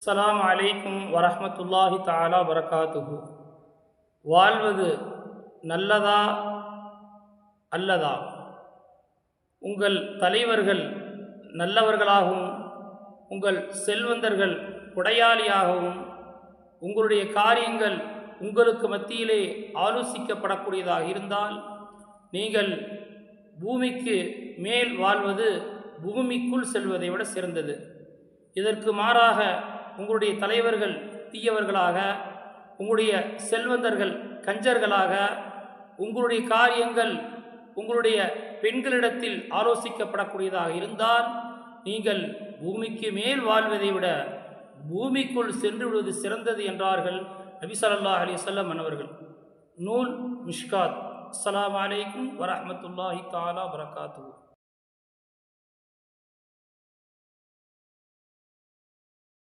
அஸ்ஸலாமு அலைக்கும் வரஹ்மத்துல்லாஹி தஆலா வரகாத்துஹு. வாழ்வது நல்லதா அல்லதா? உங்கள் தலைவர்கள் நல்லவர்களாகவும் உங்கள் செல்வந்தர்கள் கொடையாளியாகவும் உங்களுடைய காரியங்கள் உங்களுக்கு மத்தியிலே ஆலோசிக்கப்படக்கூடியதாக இருந்தால் நீங்கள் பூமிக்கு மேல் வாழ்வது பூமிக்குள் செல்வதை விட சிறந்தது. இதற்கு மாறாக உங்களுடைய தலைவர்கள் தீயவர்களாக, உங்களுடைய செல்வந்தர்கள் கஞ்சர்களாக, உங்களுடைய காரியங்கள் உங்களுடைய பெண்களிடத்தில் ஆலோசிக்கப்படக்கூடியதாக இருந்தால் நீங்கள் பூமிக்கு மேல் வாழ்வதை விட பூமிக்குள் சென்று விடுவது சிறந்தது என்றார்கள் நபி ஸல்லல்லாஹு அலைஹி வஸல்லம் அவர்கள். நூல் மிஷ்காத். அஸ்ஸலாமு அலைக்கும் வரஹ்மத்துல்லாஹி தஆலா வரகாத்துஹு.